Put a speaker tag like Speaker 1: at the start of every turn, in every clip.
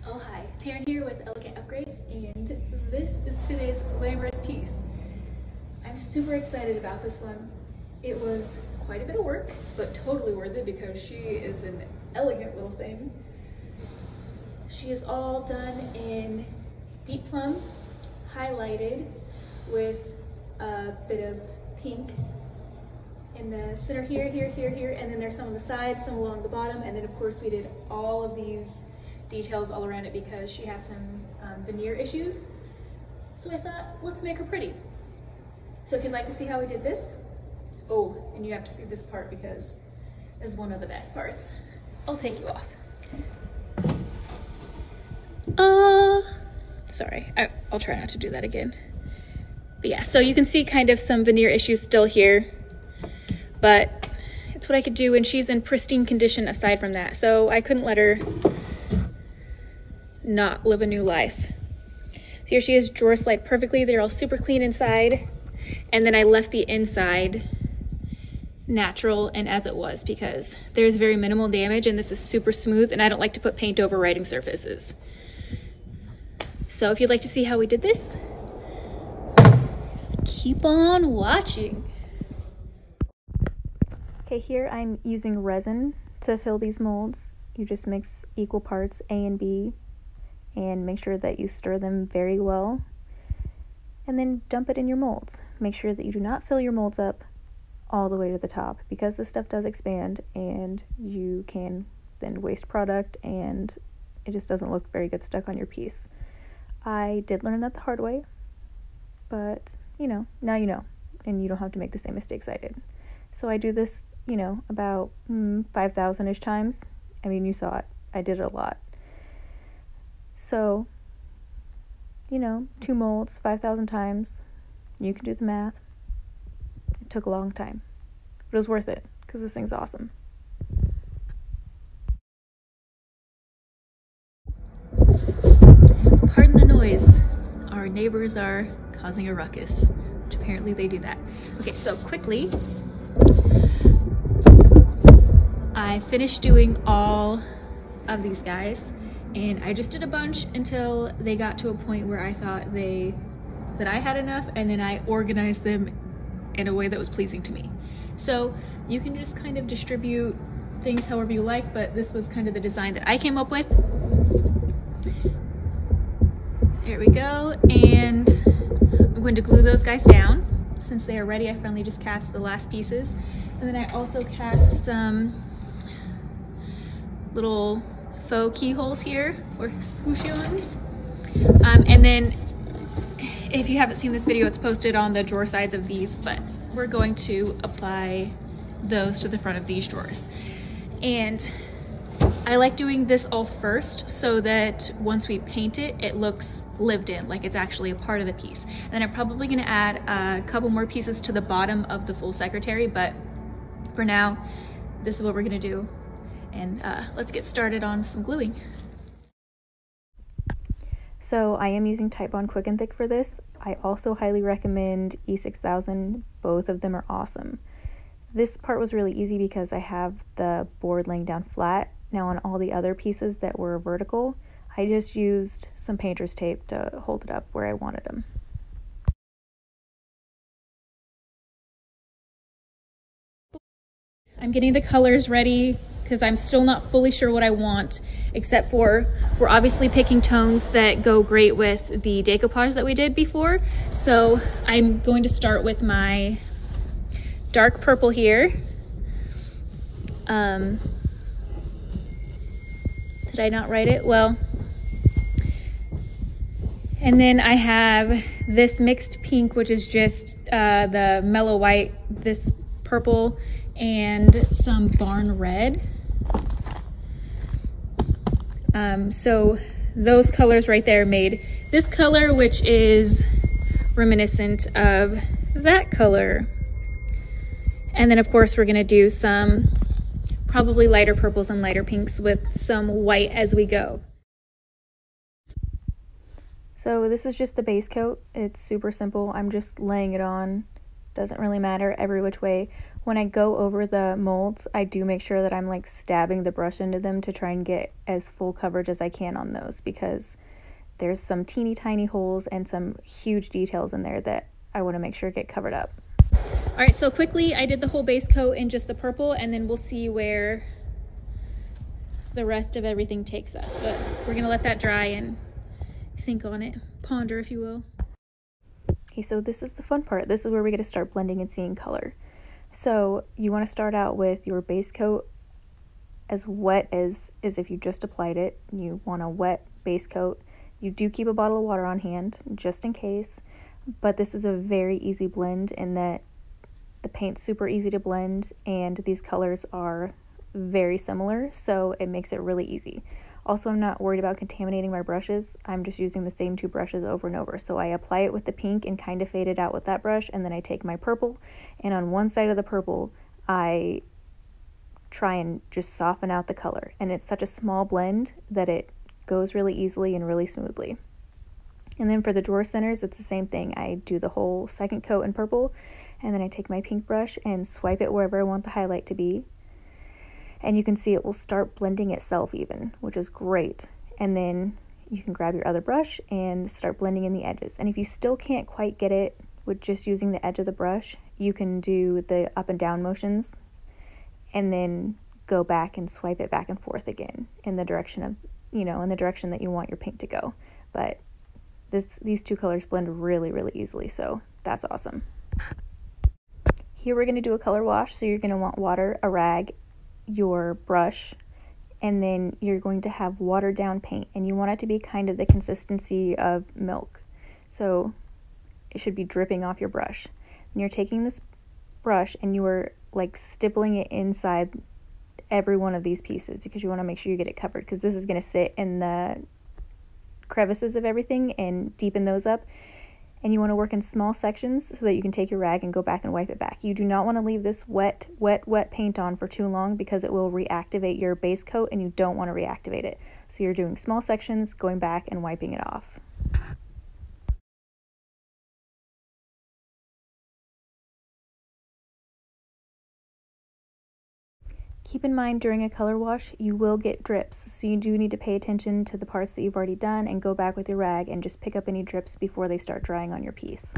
Speaker 1: Oh hi, Taryn here with Elegant Upgrades, and this is today's glamorous piece. I'm super excited about this one. It was quite a bit of work, but totally worth it because she is an elegant little thing. She is all done in Deep Plum, highlighted with a bit of pink in the center here, and then there's some on the sides, some along the bottom, and then of course we did all of these details all around it because she had some veneer issues. So I thought, let's make her pretty. So if you'd like to see how we did this, oh, and you have to see this part because it's one of the best parts. I'll take you off. Sorry, I'll try not to do that again. But yeah, so you can see kind of some veneer issues still here, but it's what I could do, and she's in pristine condition aside from that. So I couldn't let her not live a new life. So here she is, drawer slide perfectly. They're all super clean inside. And then I left the inside natural and as it was because there's very minimal damage and this is super smooth, and I don't like to put paint over writing surfaces. So if you'd like to see how we did this, just keep on watching. Okay, here I'm using resin to fill these molds. You just mix equal parts A and B and make sure that you stir them very well, and then dump it in your molds. Make sure that you do not fill your molds up all the way to the top because this stuff does expand and you can then waste product and it just doesn't look very good stuck on your piece. I did learn that the hard way, but you know, now you know, and you don't have to make the same mistakes I did. So I do this, you know, about 5,000-ish times. I mean, you saw it. I did it a lot. So, you know, 2 molds, 5,000 times. You can do the math. It took a long time, but it was worth it because this thing's awesome. Pardon the noise. Our neighbors are causing a ruckus, which apparently they do that. Okay, so quickly, I finished doing all of these guys. And I just did a bunch until they got to a point where I thought that I had enough, and then I organized them in a way that was pleasing to me. So you can just kind of distribute things however you like, but this was kind of the design that I came up with. There we go, and I'm going to glue those guys down. Since they are ready, I finally just cast the last pieces. And then I also cast some little faux keyholes here for squishy-ons. And then if you haven't seen this video, it's posted on the drawer sides of these, but we're going to apply those to the front of these drawers. And I like doing this all first so that once we paint it, it looks lived in, like it's actually a part of the piece. And then I'm probably gonna add a couple more pieces to the bottom of the full secretary, but for now, this is what we're gonna do. And let's get started on some gluing. So I am using Titebond Quick and Thick for this. I also highly recommend E6000. Both of them are awesome. This part was really easy because I have the board laying down flat. Now on all the other pieces that were vertical, I just used some painter's tape to hold it up where I wanted them. I'm getting the colors ready because I'm still not fully sure what I want, except for we're obviously picking tones that go great with the decoupage that we did before. So I'm going to start with my dark purple here. Did I not write it? Well, and then I have this mixed pink, which is just the mellow white, this purple, and some barn red. So those colors right there made this color, which is reminiscent of that color. And then of course we're gonna do some probably lighter purples and lighter pinks with some white as we go. So this is just the base coat. It's super simple. I'm just laying it on Doesn't really matter every which way. When I go over the molds, I do make sure that I'm like stabbing the brush into them to try and get as full coverage as I can on those, because there's some teeny tiny holes and some huge details in there that I want to make sure get covered up. All right, so quickly I did the whole base coat in just the purple, and then we'll see where the rest of everything takes us. But we're gonna let that dry and think on it, ponder if you will. Okay, so this is the fun part. This is where we get to start blending and seeing color. So you want to start out with your base coat as wet as if you just applied it. You want a wet base coat. You do keep a bottle of water on hand just in case, but this is a very easy blend in that the paint's super easy to blend and these colors are very similar, so it makes it really easy. Also, I'm not worried about contaminating my brushes. I'm just using the same two brushes over and over. So I apply it with the pink and kind of fade it out with that brush, and then I take my purple, and on one side of the purple, I try and just soften out the color. And it's such a small blend that it goes really easily and really smoothly. And then for the drawer centers, it's the same thing. I do the whole second coat in purple, and then I take my pink brush and swipe it wherever I want the highlight to be. And you can see it will start blending itself even, which is great. And then you can grab your other brush and start blending in the edges. And if you still can't quite get it with just using the edge of the brush, you can do the up and down motions and then go back and swipe it back and forth again in the direction of, in the direction that you want your paint to go. But these two colors blend really, really easily, so that's awesome. Here we're gonna do a color wash, so you're gonna want water, a rag, your brush, and then you're going to have watered down paint, and you want it to be kind of the consistency of milk, so it should be dripping off your brush. And you're taking this brush and you are like stippling it inside every one of these pieces because you want to make sure you get it covered, because this is going to sit in the crevices of everything and deepen those up. And you want to work in small sections so that you can take your rag and go back and wipe it back. You do not want to leave this wet paint on for too long because it will reactivate your base coat, and you don't want to reactivate it. So you're doing small sections, going back and wiping it off. Keep in mind during a color wash, you will get drips, so you do need to pay attention to the parts that you've already done and go back with your rag and just pick up any drips before they start drying on your piece.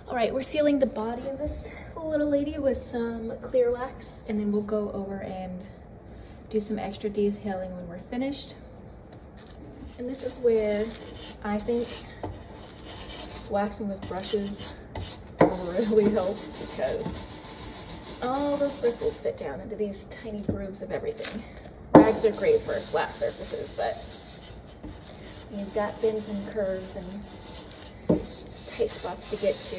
Speaker 1: All right, we're sealing the body of this little lady with some clear wax, and then we'll go over and do some extra detailing when we're finished. And this is where I think waxing with brushes really helps, because all those bristles fit down into these tiny grooves of everything. Rags are great for flat surfaces, but when you've got bends and curves and tight spots to get to,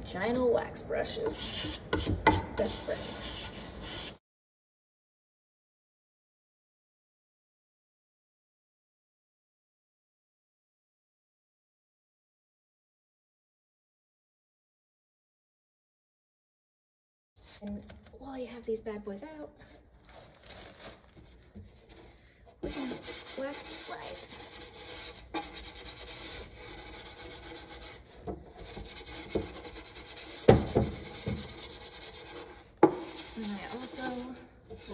Speaker 1: giant old wax brushes, best friend. And while you have these bad boys out, we can wax the slides. And I also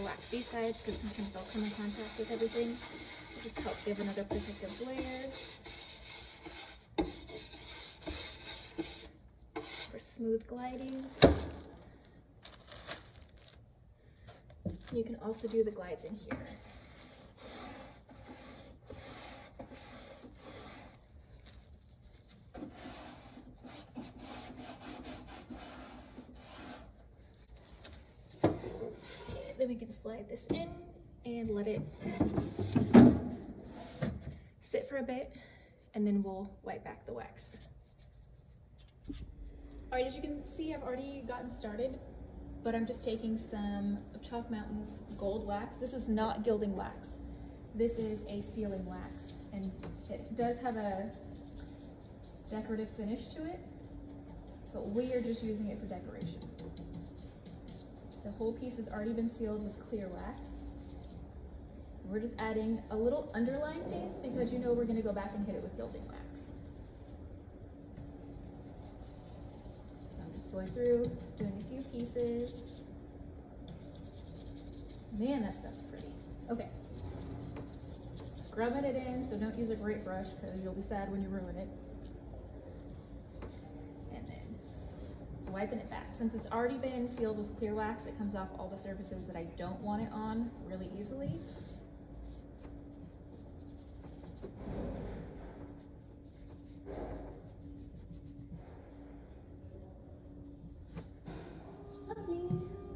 Speaker 1: wax these sides because sometimes they'll come in contact with everything. It'll just help give another protective layer for smooth gliding. You can also do the glides in here. Okay, then we can slide this in and let it sit for a bit, and then we'll wipe back the wax. All right, as you can see, I've already gotten started, but I'm just taking some of Chalk Mountain's gold wax. This is not gilding wax. This is a sealing wax, and it does have a decorative finish to it, but we are just using it for decoration. The whole piece has already been sealed with clear wax. We're just adding a little underline fades because we're gonna go back and hit it with gilding wax. going through, doing a few pieces. Man, that stuff's pretty. Okay. Scrubbing it in, so don't use a great brush because you'll be sad when you ruin it. And then wiping it back. Since it's already been sealed with clear wax, it comes off all the surfaces that I don't want it on really easily.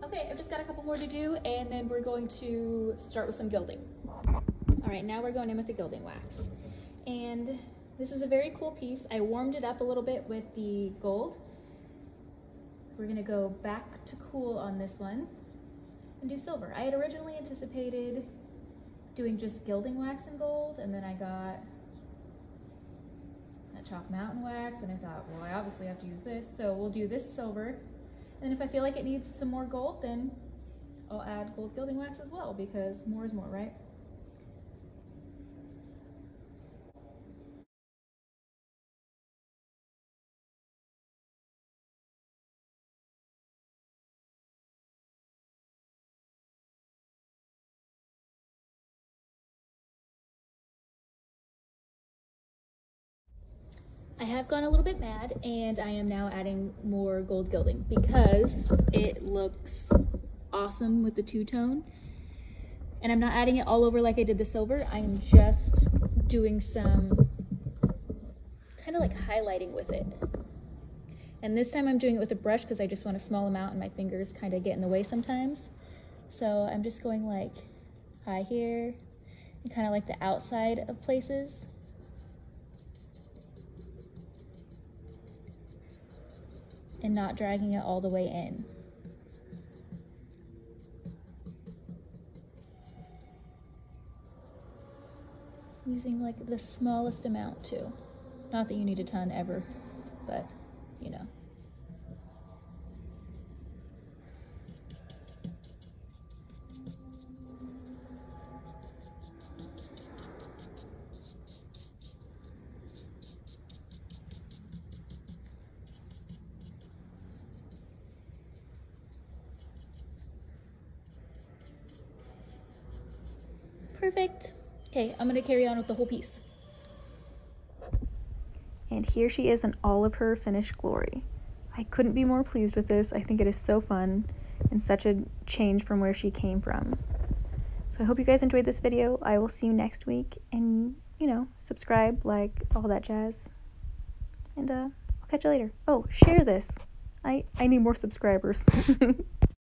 Speaker 1: Okay, I've just got a couple more to do, and then we're going to start with some gilding. All right, now we're going in with the gilding wax. And this is a very cool piece. I warmed it up a little bit with the gold. We're gonna go back to cool on this one and do silver. I had originally anticipated doing just gilding wax and gold, and then I got that chalk mountain wax, and I thought, well, I obviously have to use this, so we'll do this silver. And if I feel like it needs some more gold, then I'll add gold gilding wax as well, because more is more, right? I have gone a little bit mad, and I am now adding more gold gilding because it looks awesome with the two-tone. And I'm not adding it all over like I did the silver. I am just doing some kind of like highlighting with it. And this time I'm doing it with a brush because I just want a small amount and my fingers kind of get in the way sometimes. So I'm just going like high here and kind of like the outside of places. And not dragging it all the way in. Using like the smallest amount too. Not that you need a ton ever, but you know. Perfect. Okay, I'm gonna carry on with the whole piece. And here she is in all of her finished glory. I couldn't be more pleased with this. I think it is so fun and such a change from where she came from. So I hope you guys enjoyed this video. I will see you next week, and you know, subscribe, like, all that jazz. And I'll catch you later. Oh, share this. I need more subscribers.